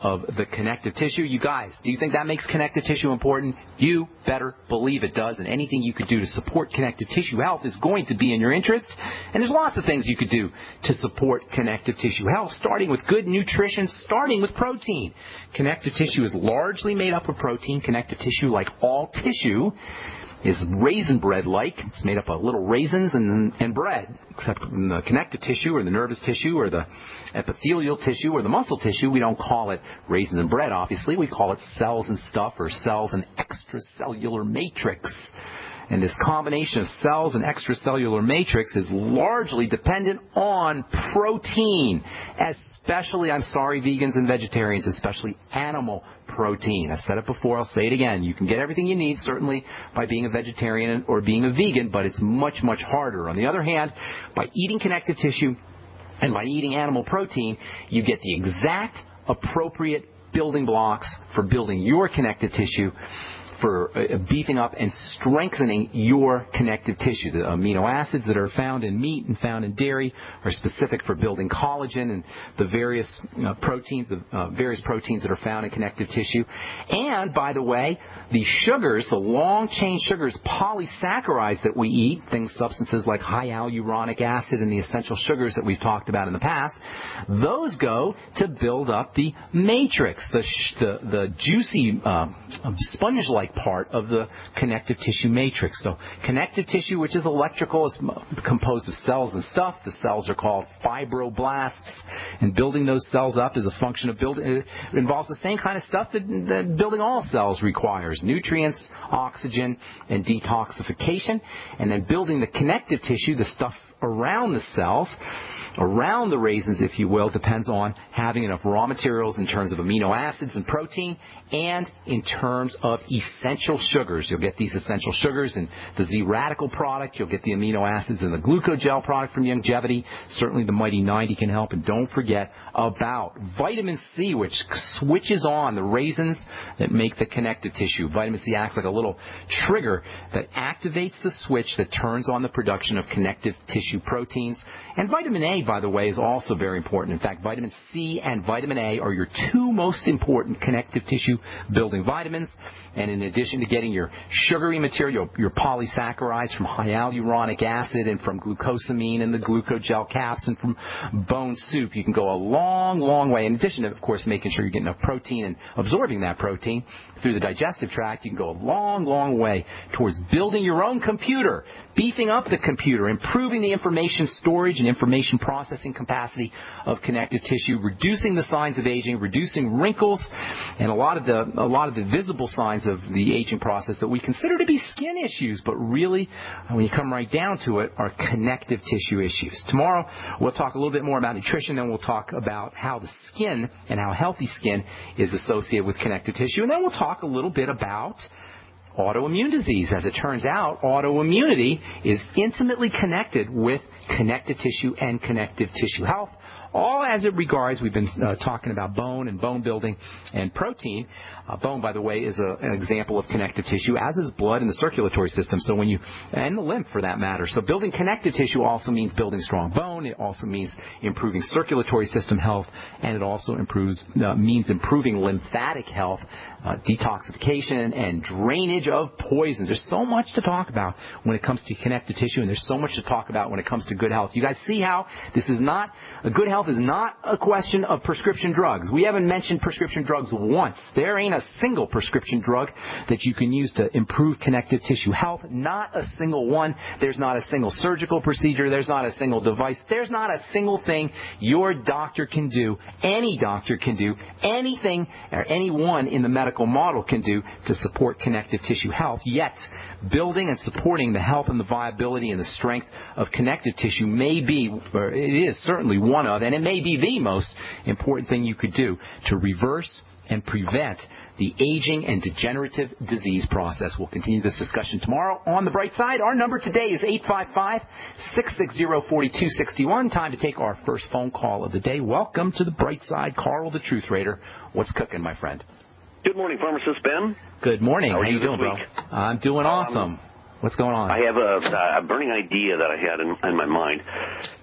of the connective tissue. You guys, do you think that makes connective tissue important? You better believe it does, and anything you could do to support connective tissue health is going to be in your interest. And there's lots of things you could do to support connective tissue health, starting with good nutrition, starting with protein. Connective tissue is largely made up of protein. Connective tissue, like all tissue, is raisin bread-like. It's made up of little raisins and bread, except in the connective tissue or the nervous tissue or the epithelial tissue or the muscle tissue, we don't call it raisins and bread, obviously. We call it cells and stuff, or cells and extracellular matrix. And this combination of cells and extracellular matrix is largely dependent on protein, especially, I'm sorry, vegans and vegetarians, especially animal protein. I've said it before, I'll say it again. You can get everything you need, certainly, by being a vegetarian or being a vegan, but it's much, much harder. On the other hand, by eating connective tissue and by eating animal protein, you get the exact appropriate building blocks for building your connective tissue, for beefing up and strengthening your connective tissue. The amino acids that are found in meat and found in dairy are specific for building collagen and the various proteins that are found in connective tissue. And, by the way, the sugars, the long-chain sugars, polysaccharides that we eat, substances like high hyaluronic acid and the essential sugars that we've talked about in the past, those go to build up the matrix, the juicy, sponge-like part of the connective tissue matrix. So connective tissue, which is electrical, is composed of cells and stuff. The cells are called fibroblasts, and building those cells up is a function of building. It involves the same kind of stuff that building all cells requires: nutrients, oxygen, and detoxification. And then building the connective tissue, the stuff around the cells, around the raisins, if you will, depends on having enough raw materials in terms of amino acids and protein, and in terms of essential sugars. You'll get these essential sugars in the Z-radical product. You'll get the amino acids in the glucogel product from Youngevity. Certainly the Mighty 90 can help. And don't forget about vitamin C, which switches on the raisins that make the connective tissue. Vitamin C acts like a little trigger that activates the switch that turns on the production of connective tissue proteins. And vitamin A, by the way, is also very important. In fact, vitamin C and vitamin A are your two most important connective tissue building vitamins. And in addition to getting your sugary material, your polysaccharides from hyaluronic acid and from glucosamine and the glucogel caps and from bone soup, you can go a long, long way. In addition to, of course, making sure you're getting enough protein and absorbing that protein through the digestive tract, you can go a long, long way towards building your own computer, beefing up the computer, improving the information storage and information processing capacity of connective tissue, reducing the signs of aging, reducing wrinkles, and a lot of the visible signs of the aging process that we consider to be skin issues, but really, when you come right down to it, are connective tissue issues. Tomorrow, we'll talk a little bit more about nutrition, and we'll talk about how the skin and how healthy skin is associated with connective tissue, and then we'll talk a little bit about autoimmune disease. As it turns out, autoimmunity is intimately connected with connective tissue and connective tissue health. All as it regards, we've been talking about bone and bone building and protein. Bone, by the way, is an example of connective tissue, as is blood and the circulatory system. So and the lymph, for that matter. So building connective tissue also means building strong bone. It also means improving circulatory system health, and it also means improving lymphatic health, detoxification, and drainage of poisons. There's so much to talk about when it comes to connective tissue, and there's so much to talk about when it comes to good health. You guys see how this is not a good health is not a question of prescription drugs. We haven't mentioned prescription drugs once. There ain't a single prescription drug that you can use to improve connective tissue health. Not a single one. There's not a single surgical procedure. There's not a single device. There's not a single thing your doctor can do, any doctor can do, anything or anyone in the medical model can do to support connective tissue health. Yet, building and supporting the health and the viability and the strength of connective tissue may be, or it is certainly one of, and it may be the most important thing you could do to reverse and prevent the aging and degenerative disease process. We'll continue this discussion tomorrow on The Bright Side. Our number today is 855-660-4261. Time to take our first phone call of the day. Welcome to The Bright Side. Carl, the Truth Raider. What's cooking, my friend? Good morning, Pharmacist Ben. Good morning. How are you doing, bro? I'm doing awesome. What's going on? I have a burning idea that I had in my mind.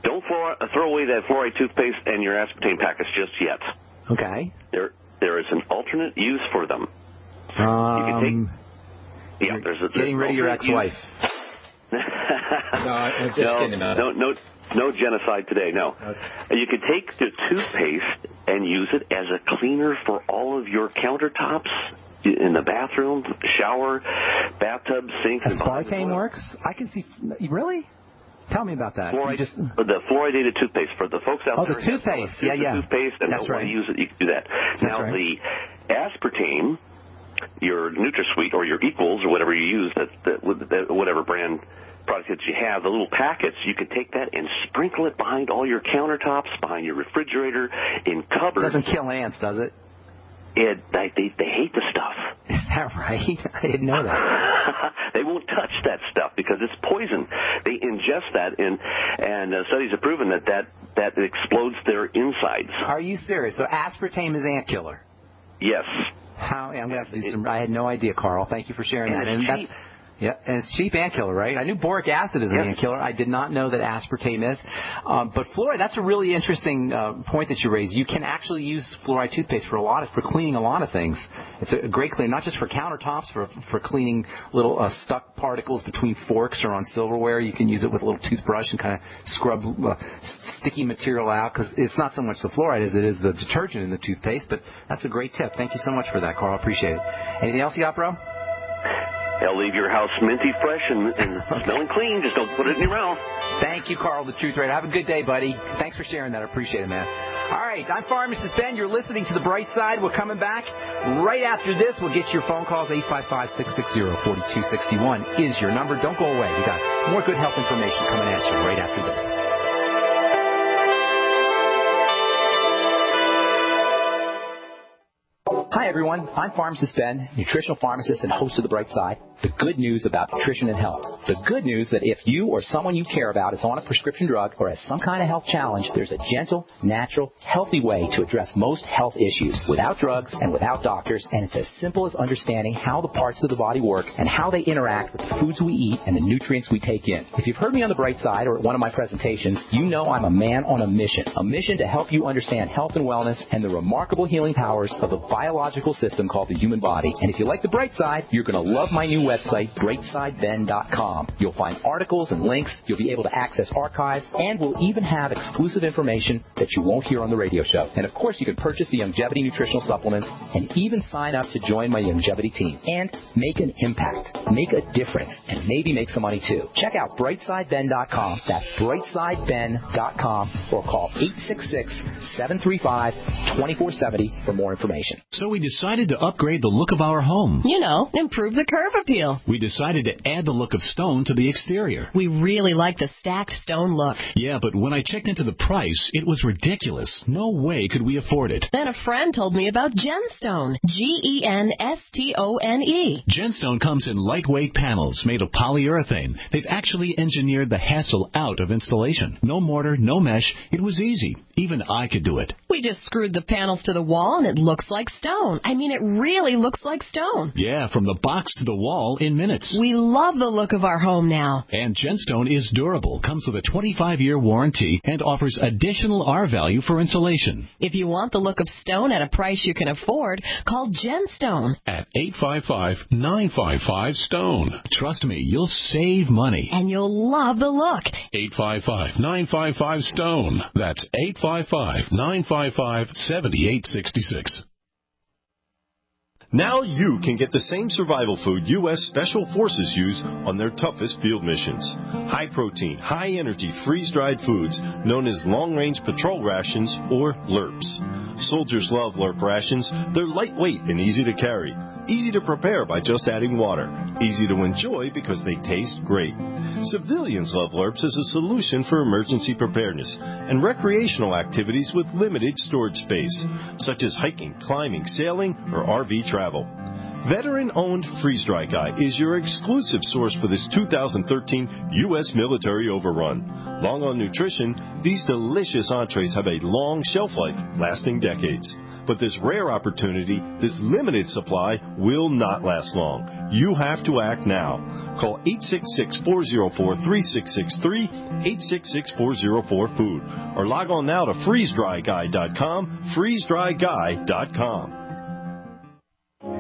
Don't throw away that fluoride toothpaste and your aspartame packets just yet. Okay. there is an alternate use for them. You can take, there's getting rid of your ex-wife. No, I'm just kidding about it. No genocide today, no. Okay. You could take the toothpaste and use it as a cleaner for all of your countertops in the bathroom, shower, bathtub, sink. Aspartame works? I can see. Really? Tell me about that. The fluoridated toothpaste for the folks out there. Oh, the toothpaste. Yeah. Toothpaste and don't want to use it, you can do that. The aspartame, your NutraSweet or your Equals or whatever you use, whatever brand product that you have, the little packets, you can take that and sprinkle it behind all your countertops, behind your refrigerator, in cupboards. It doesn't kill ants, does it? They hate the stuff. Is that right? I didn't know that. They won't touch that stuff because it's poison. They ingest that, and studies have proven that explodes their insides. Are you serious? So aspartame is ant killer? Yes. I'm going to have to do some. I had no idea, Carl. Thank you for sharing that. And that's. Yeah, and it's cheap ant killer, right? I knew boric acid is an ant killer. I did not know that aspartame is. But fluoride, that's a really interesting point that you raised. You can actually use fluoride toothpaste for cleaning a lot of things. It's a great cleaner, not just for countertops, for cleaning little stuck particles between forks or on silverware. You can use it with a little toothbrush and kind of scrub sticky material out, because it's not so much the fluoride as it is the detergent in the toothpaste. But that's a great tip. Thank you so much for that, Carl. I appreciate it. Anything else you got, bro? They'll leave your house minty fresh and smelling clean. Just don't put it in your mouth. Thank you, Carl, the Truth Rate. Have a good day, buddy. Thanks for sharing that. I appreciate it, man. All right, I'm Pharmacist Ben. You're listening to The Bright Side. We're coming back right after this. We'll get your phone calls. 855-660-4261 is your number. Don't go away. We got more good health information coming at you right after this. Hi, everyone. I'm Pharmacist Ben, nutritional pharmacist and host of The Bright Side. The good news about nutrition and health. The good news that if you or someone you care about is on a prescription drug or has some kind of health challenge, there's a gentle, natural, healthy way to address most health issues without drugs and without doctors, and it's as simple as understanding how the parts of the body work and how they interact with the foods we eat and the nutrients we take in. If you've heard me on The Bright Side or at one of my presentations, you know I'm a man on a mission to help you understand health and wellness and the remarkable healing powers of the biological system called the human body. And if you like The Bright Side, you're going to love my new website, brightsideben.com. You'll find articles and links, you'll be able to access archives, and we'll even have exclusive information that you won't hear on the radio show. And of course, you can purchase the Longevity nutritional supplements and even sign up to join my Longevity team and make an impact, make a difference, and maybe make some money too. Check out brightsideben.com. That's brightsideben.com, or call 866-735-2470 for more information. So we decided to upgrade the look of our home. You know, improve the curb appeal. We decided to add the look of stone to the exterior. We really like the stacked stone look. Yeah, but when I checked into the price, it was ridiculous. No way could we afford it. Then a friend told me about Genstone. Genstone. Genstone comes in lightweight panels made of polyurethane. They've actually engineered the hassle out of installation. No mortar, no mesh. It was easy. Even I could do it. We just screwed the panels to the wall and it looks like stone. I mean, it really looks like stone. Yeah, from the box to the wall in minutes. We love the look of our home now. And Genstone is durable, comes with a 25-year warranty, and offers additional R value for insulation. If you want the look of stone at a price you can afford, call Genstone at 855-955-STONE. Trust me, you'll save money. And you'll love the look. 855-955-STONE. That's 855-955-7866. Now you can get the same survival food U.S. Special Forces use on their toughest field missions. High-protein, high-energy, freeze-dried foods known as long-range patrol rations, or LRPs. Soldiers love LRP rations. They're lightweight and easy to carry. Easy to prepare by just adding water. Easy to enjoy because they taste great. Civilians love LRPs as a solution for emergency preparedness and recreational activities with limited storage space, such as hiking, climbing, sailing, or RV travel. Veteran-owned Freeze Dry Guy is your exclusive source for this 2013 U.S. military overrun. Long on nutrition, these delicious entrees have a long shelf life, lasting decades. But this rare opportunity, this limited supply, will not last long. You have to act now. Call 866-404-3663, 866-404-FOOD, or log on now to freezedryguy.com, freezedryguy.com.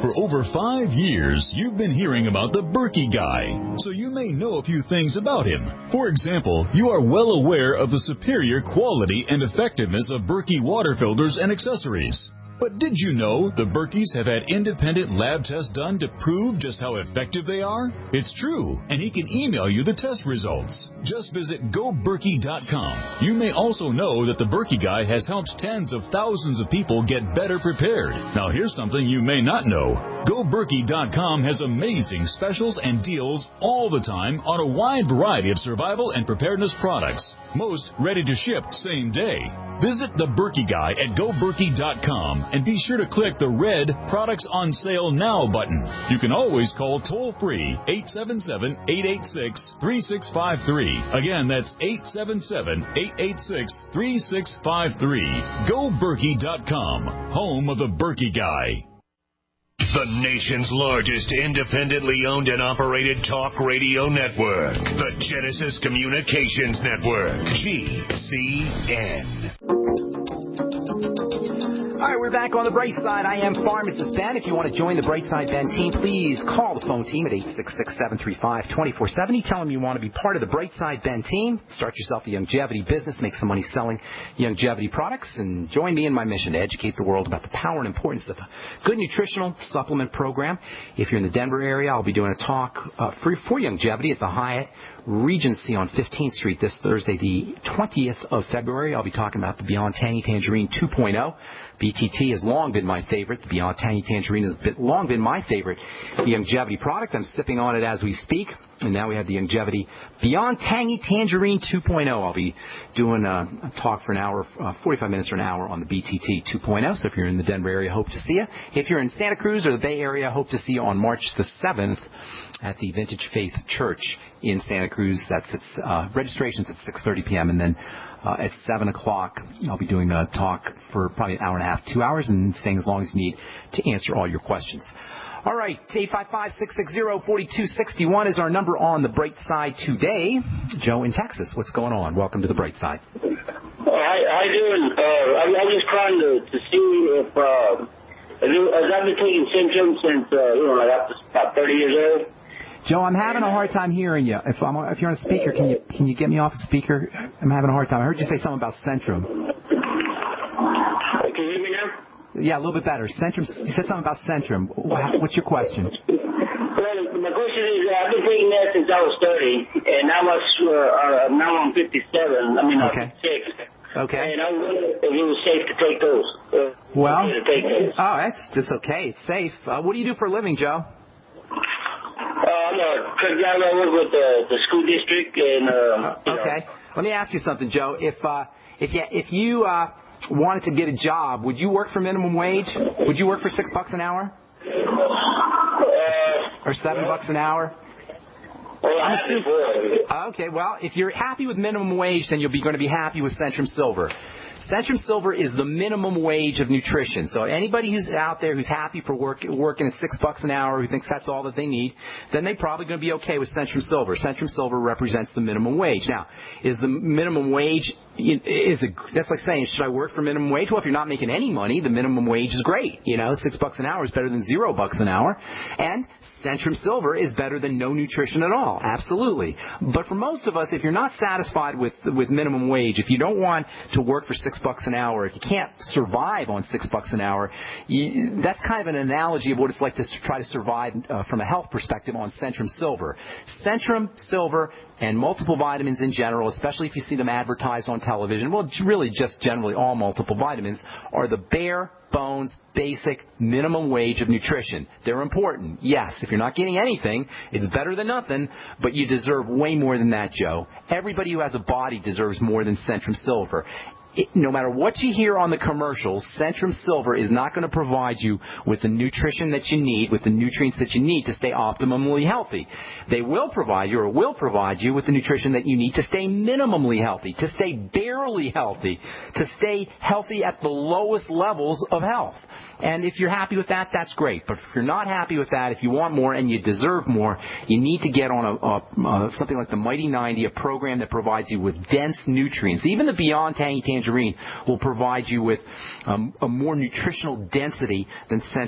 For over 5 years, you've been hearing about the Berkey Guy, so you may know a few things about him. For example, you are well aware of the superior quality and effectiveness of Berkey water filters and accessories. But did you know the Berkeys have had independent lab tests done to prove just how effective they are? It's true, and he can email you the test results. Just visit GoBerkey.com. You may also know that the Berkey Guy has helped tens of thousands of people get better prepared. Now here's something you may not know. GoBerkey.com has amazing specials and deals all the time on a wide variety of survival and preparedness products. Most ready to ship same day. Visit the Berkey Guy at GoBerkey.com and be sure to click the red Products on Sale Now button. You can always call toll-free 877-886-3653. Again, that's 877-886-3653. GoBerkey.com, home of the Berkey Guy. The nation's largest independently owned and operated talk radio network. The Genesis Communications Network. GCN. All right, we're back on the Brightside. I am Pharmacist Ben. If you want to join the Brightside Ben team, please call the phone team at 866-735-2470. Tell them you want to be part of the Brightside Ben team. Start yourself a longevity business, make some money selling longevity products, and join me in my mission to educate the world about the power and importance of a good nutritional supplement program. If you're in the Denver area, I'll be doing a talk for longevity at the Hyatt Regency on 15th Street this Thursday, the 20th of February. I'll be talking about the Beyond Tangy Tangerine 2.0. BTT has long been my favorite. The Beyond Tangy Tangerine has long been my favorite longevity product. I'm sipping on it as we speak. And now we have the longevity Beyond Tangy Tangerine 2.0. I'll be doing a talk for an hour, 45 minutes or an hour on the BTT 2.0. So if you're in the Denver area, hope to see you. If you're in Santa Cruz or the Bay Area, hope to see you on March the 7th at the Vintage Faith Church in Santa Cruz. That's registrations at 6:30 p.m. And then at 7 o'clock, I'll be doing a talk for probably an hour and a half, 2 hours, and staying as long as you need to answer all your questions. All right, 855-660-4261 is our number on the Bright Side today. Joe in Texas, what's going on? Welcome to the Bright Side. How you doing? I'm just trying to see if I've been taking Centrum since like about 30 years old. Joe, I'm having a hard time hearing you. If you're on a speaker, can you get me off a speaker? I'm having a hard time. I heard you say something about Centrum. Can you hear me now? Yeah, a little bit better. Centrum. You said something about Centrum. What's your question? Well, my question is, I've been taking that since I was 30, and now I'm 57. I'm 56. Okay. And I wonder if it was safe to take those. That's just okay. It's safe. What do you do for a living, Joe? I'm a truck driver. I work with the school district, and okay. Let me ask you something, Joe. If you wanted to get a job, would you work for minimum wage? Would you work for $6 an hour? Or $7 an hour? Okay, well, if you're happy with minimum wage, then you're going to be happy with Centrum Silver. Centrum Silver is the minimum wage of nutrition. So anybody who's out there who's happy for working at $6 an hour, who thinks that's all that they need, then they're probably going to be okay with Centrum Silver. Centrum Silver represents the minimum wage. Now, is the minimum wage, that's like saying, should I work for minimum wage? Well, if you're not making any money, the minimum wage is great. $6 an hour is better than $0 an hour. And Centrum Silver is better than no nutrition at all. Absolutely. But for most of us, if you're not satisfied with minimum wage, if you don't want to work for $6 an hour, if you can't survive on $6 an hour, that's kind of an analogy of what it's like to try to survive from a health perspective on Centrum Silver. Centrum Silver and multiple vitamins in general, especially if you see them advertised on television, well, really just generally all multiple vitamins, are the bare bones, basic, minimum wage of nutrition. They're important. Yes, if you're not getting anything, it's better than nothing, but you deserve way more than that, Joe. Everybody who has a body deserves more than Centrum Silver. No matter what you hear on the commercials, Centrum Silver is not going to provide you with the nutrition that you need, with the nutrients that you need to stay optimally healthy. They will provide you with the nutrition that you need to stay minimally healthy, to stay barely healthy, to stay healthy at the lowest levels of health. And if you're happy with that, that's great. But if you're not happy with that, if you want more and you deserve more, you need to get on something like the Mighty 90, a program that provides you with dense nutrients. Even the Beyond Tangy Tangerine will provide you with a more nutritional density than Centrum.